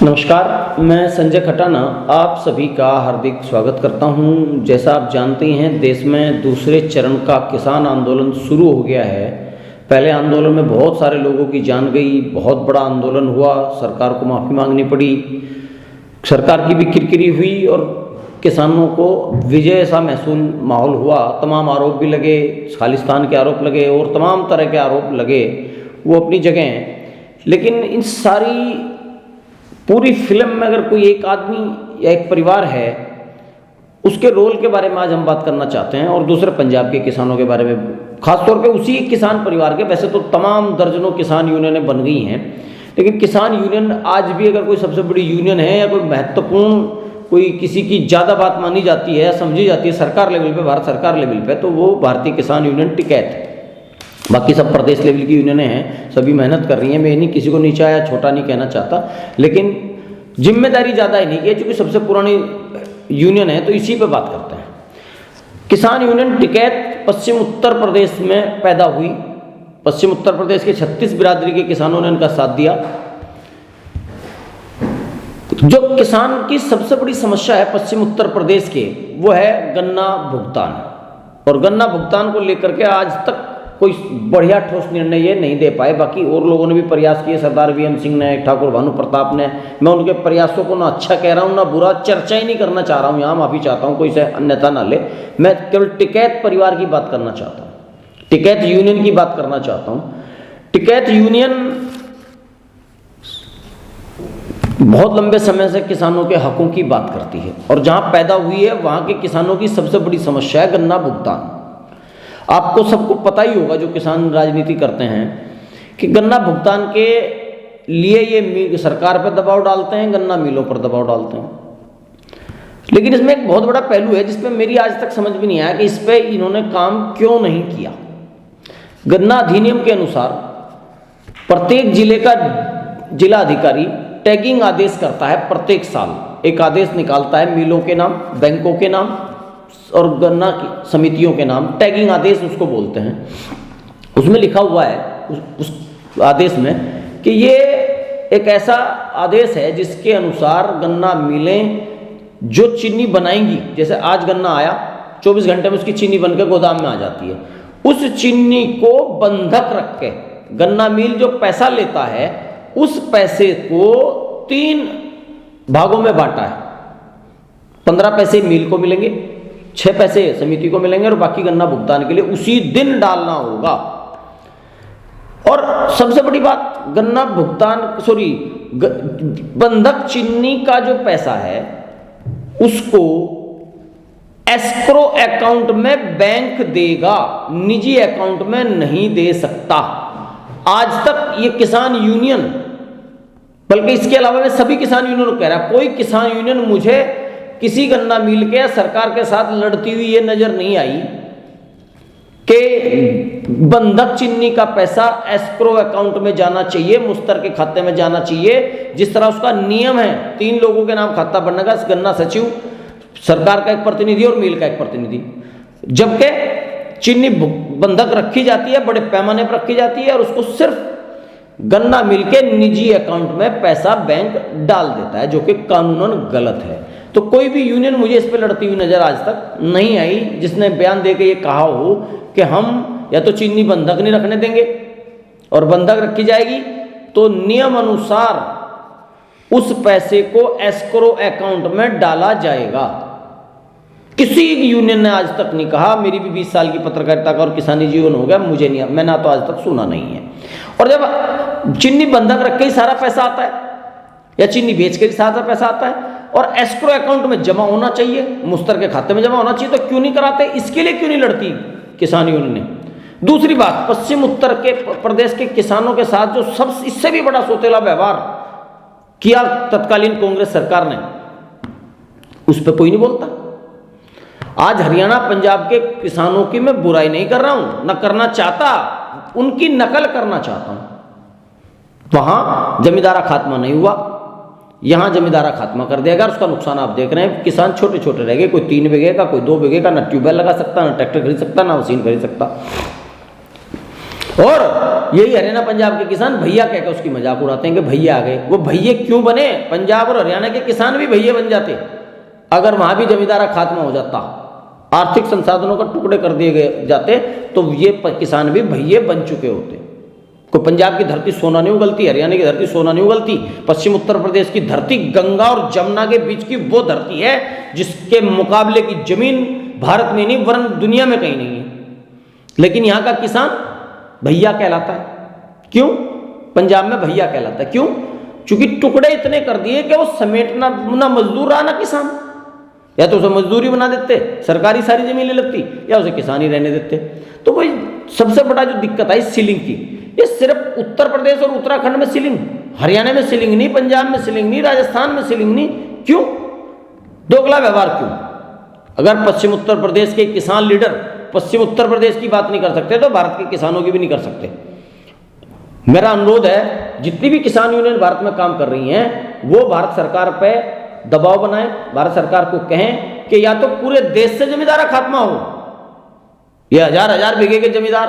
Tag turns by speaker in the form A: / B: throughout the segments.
A: नमस्कार, मैं संजय खटाना आप सभी का हार्दिक स्वागत करता हूं। जैसा आप जानते हैं, देश में दूसरे चरण का किसान आंदोलन शुरू हो गया है। पहले आंदोलन में बहुत सारे लोगों की जान गई, बहुत बड़ा आंदोलन हुआ, सरकार को माफ़ी मांगनी पड़ी, सरकार की भी किरकिरी हुई और किसानों को विजय सा महसूस माहौल हुआ। तमाम आरोप भी लगे, खालिस्तान के आरोप लगे और तमाम तरह के आरोप लगे, वो अपनी जगह हैं। लेकिन इन सारी पूरी फिल्म में अगर कोई एक आदमी या एक परिवार है, उसके रोल के बारे में आज हम बात करना चाहते हैं और दूसरे पंजाब के किसानों के बारे में, खासतौर पे उसी किसान परिवार के। वैसे तो तमाम दर्जनों किसान यूनियनें बन गई हैं, लेकिन किसान यूनियन आज भी अगर कोई सबसे बड़ी यूनियन है या कोई महत्वपूर्ण, कोई किसी की ज़्यादा बात मानी जाती है या समझी जाती है सरकार लेवल पे, भारत सरकार लेवल पे, तो वो भारतीय किसान यूनियन टिकैत है। बाकी सब प्रदेश लेवल की यूनियनें हैं, सभी मेहनत कर रही हैं। मैं नहीं किसी को नीचा या छोटा नहीं कहना चाहता, लेकिन जिम्मेदारी ज़्यादा है नहीं कि चूँकि सबसे पुरानी यूनियन है तो इसी पे बात करते हैं। किसान यूनियन टिकैत पश्चिम उत्तर प्रदेश में पैदा हुई। पश्चिम उत्तर प्रदेश के 36 बिरादरी के किसानों ने इनका साथ दिया। जो किसान की सबसे बड़ी समस्या है पश्चिम उत्तर प्रदेश के, वो है गन्ना भुगतान। और गन्ना भुगतान को लेकर के आज तक कोई बढ़िया ठोस निर्णय ये नहीं दे पाए। बाकी और लोगों ने भी प्रयास किए, सरदार वीएम सिंह ने, ठाकुर भानु प्रताप ने। मैं उनके प्रयासों को ना अच्छा कह रहा हूँ ना बुरा, चर्चा ही नहीं करना चाह रहा हूँ यहाँ, माफ़ी चाहता हूँ, कोई से अन्यथा ना ले। मैं केवल टिकैत परिवार की बात करना चाहता हूँ, टिकैत यूनियन की बात करना चाहता हूँ। टिकैत यूनियन बहुत लंबे समय से किसानों के हकों की बात करती है और जहाँ पैदा हुई है वहाँ के किसानों की सबसे बड़ी समस्या है गन्ना भुगतान। आपको सबको पता ही होगा जो किसान राजनीति करते हैं कि गन्ना भुगतान के लिए ये सरकार पर दबाव डालते हैं, गन्ना मिलों पर दबाव डालते हैं। लेकिन इसमें एक बहुत बड़ा पहलू है जिस पे मेरी आज तक समझ में नहीं आया कि इस पे इन्होंने काम क्यों नहीं किया। गन्ना अधिनियम के अनुसार प्रत्येक जिले का जिला अधिकारी टैगिंग आदेश करता है। प्रत्येक साल एक आदेश निकालता है मिलों के नाम, बैंकों के नाम और गन्ना की समितियों के नाम। टैगिंग आदेश उसको बोलते हैं। उसमें लिखा हुआ है उस आदेश में कि ये एक ऐसा आदेश है जिसके अनुसार गन्ना मिलें जो चीनी बनाएंगी, जैसे आज गन्ना आया 24 घंटे में उसकी चीनी बनकर गोदाम में आ जाती है, उस चीनी को बंधक रख के गन्ना मिल जो पैसा लेता है उस पैसे को 3 भागों में बांटा है। 15 पैसे मिल को मिलेंगे, 6 पैसे समिति को मिलेंगे और बाकी गन्ना भुगतान के लिए उसी दिन डालना होगा। और सबसे बड़ी बात, गन्ना भुगतान बंधक चीनी का जो पैसा है उसको एस्क्रो अकाउंट में बैंक देगा, निजी अकाउंट में नहीं दे सकता। आज तक ये किसान यूनियन, बल्कि इसके अलावा मैं सभी किसान यूनियन को कह रहा, कोई किसान यूनियन मुझे किसी गन्ना मिल के सरकार के साथ लड़ती हुई ये नजर नहीं आई कि बंधक चीनी का पैसा एस्क्रो अकाउंट में जाना चाहिए, मुश्तर के खाते में जाना चाहिए, जिस तरह उसका नियम है। 3 लोगों के नाम खाता बनने का, गन्ना सचिव, सरकार का एक प्रतिनिधि और मिल का एक प्रतिनिधि। जबकि चीनी बंधक रखी जाती है, बड़े पैमाने पर रखी जाती है और उसको सिर्फ गन्ना मिल के निजी अकाउंट में पैसा बैंक डाल देता है, जो कि कानूनन गलत है। तो कोई भी यूनियन मुझे इस पे लड़ती हुई नजर आज तक नहीं आई जिसने बयान दे के ये कहा हो कि हम या तो चीनी बंधक नहीं रखने देंगे और बंधक रखी जाएगी तो नियम अनुसार उस पैसे को एस्क्रो अकाउंट में डाला जाएगा। किसी यूनियन ने आज तक नहीं कहा। मेरी भी 20 साल की पत्रकारिता का और किसानी जीवन हो गया, मुझे नहीं, मैंने तो आज तक सुना नहीं है। और जब चीनी बंधक रख के ही सारा पैसा आता है या चीनी बेच के ही सारा पैसा आता है और एस्क्रो अकाउंट में जमा होना चाहिए, मुश्तर के खाते में जमा होना चाहिए, तो क्यों नहीं कराते? इसके लिए क्यों नहीं लड़ती किसान यूनियन ने? दूसरी बात, पश्चिम उत्तर के प्रदेश के किसानों के साथ जो सब इससे भी बड़ा सोतेला व्यवहार किया तत्कालीन कांग्रेस सरकार ने, उस पर कोई नहीं बोलता। आज हरियाणा पंजाब के किसानों की मैं बुराई नहीं कर रहा हूं, न करना चाहता, उनकी नकल करना चाहता हूं। वहां जमींदारा खात्मा नहीं हुआ, यहां जमींदारा खात्मा कर दिया गया। उसका नुकसान आप देख रहे हैं, किसान छोटे छोटे रह गए, कोई 3 बीघे का, कोई 2 बीघे का, ना ट्यूबवेल लगा सकता, ना ट्रैक्टर खरीद सकता, ना मशीन खरीद सकता। और यही हरियाणा पंजाब के किसान भैया कह के उसकी मजाक उड़ाते हैं कि भैया आ गए। वो भैये क्यों बने? पंजाब और हरियाणा के किसान भी भैये बन जाते अगर वहां भी जमींदारा खात्मा हो जाता, आर्थिक संसाधनों का टुकड़े कर दिए गए जाते, तो ये किसान भी भैये बन चुके होते। कोई पंजाब की धरती सोना नहीं उगलती, हरियाणा की धरती सोना नहीं उगलती। पश्चिम उत्तर प्रदेश की धरती गंगा और जमुना के बीच की वो धरती है जिसके मुकाबले की जमीन भारत में नहीं वरन दुनिया में कहीं नहीं है। लेकिन यहाँ का किसान भैया कहलाता है। क्यों? पंजाब में भैया कहलाता है। क्यों? क्योंकि टुकड़े इतने कर दिए कि वो समेटना ना मजदूर रहा ना किसान। या तो उसे मजदूरी बना देते, सरकारी सारी जमीन ले लगती, या उसे किसान ही रहने देते। तो वही सबसे बड़ा जो दिक्कत आई सीलिंग की, ये सिर्फ उत्तर प्रदेश और उत्तराखंड में सीलिंग, हरियाणा में सीलिंग नहीं, पंजाब में सीलिंग नहीं, राजस्थान में सीलिंग नहीं। क्यों? दोगला व्यवहार क्यों? अगर पश्चिम उत्तर प्रदेश के किसान लीडर पश्चिम उत्तर प्रदेश की बात नहीं कर सकते तो भारत के किसानों की भी नहीं कर सकते। मेरा अनुरोध है, जितनी भी किसान यूनियन भारत में काम कर रही हैं वो भारत सरकार पे दबाव बनाएं, भारत सरकार को कहें कि या तो पूरे देश से जमींदारा खात्मा हो। ये हजार हजार बीघे के जमींदार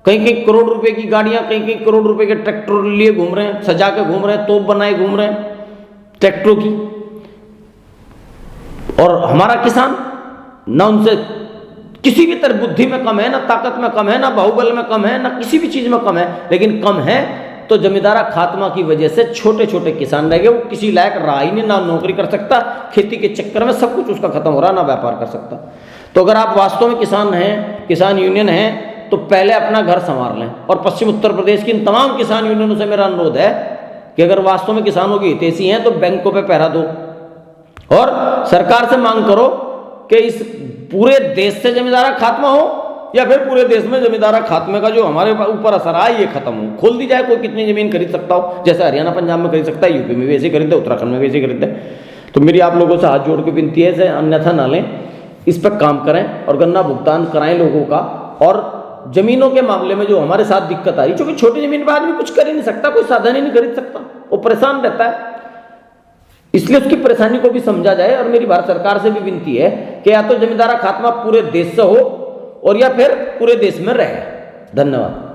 A: कहीं कहीं करोड़ रुपए की गाड़ियां, कहीं कहीं करोड़ रुपए के ट्रैक्टर लिए घूम रहे हैं, सजा के घूम रहे हैं, तोप बनाए घूम रहे हैं ट्रैक्टरों की। और हमारा किसान ना उनसे किसी भी तरह बुद्धि में कम है, ना ताकत में कम है, ना बाहुबल में कम है, ना किसी भी चीज में कम है, लेकिन कम है तो जमींदारा खात्मा की वजह से छोटे छोटे किसान रह गए। वो किसी लायक रहा ही नहीं, ना नौकरी कर सकता, खेती के चक्कर में सब कुछ उसका खत्म हो रहा, ना व्यापार कर सकता। तो अगर आप वास्तव में किसान हैं, किसान यूनियन हैं, तो पहले अपना घर संवार लें। और पश्चिम उत्तर प्रदेश की इन तमाम किसान यूनियनों से मेरा अनुरोध है कि अगर वास्तव में किसानों की हितैषी हैं तो बैंकों पर पहरा दो और सरकार से मांग करो कि इस पूरे देश से जमींदारा खात्मा हो या फिर पूरे देश में जमींदारा खात्मे का जो हमारे ऊपर असर आए ये खत्म हो। खोल दी जाए, कोई कितनी जमीन खरीद सकता हो, जैसे हरियाणा पंजाब में खरीद सकता है, यूपी में भी ऐसे खरीदे, उत्तराखंड में भी ऐसे खरीदे। तो मेरी आप लोगों से हाथ जोड़ के विनती है, अन्यथा ना लें, इस पर काम करें और गन्ना भुगतान कराएं लोगों का। और जमीनों के मामले में जो हमारे साथ दिक्कत आ रही, क्योंकि छोटी जमीन पर आदमी कुछ कर ही नहीं सकता, कोई साधन ही नहीं खरीद सकता, वो परेशान रहता है, इसलिए उसकी परेशानी को भी समझा जाए। और मेरी भारत सरकार से भी विनती है कि या तो जमींदारा खात्मा पूरे देश से हो और या फिर पूरे देश में रहे। धन्यवाद।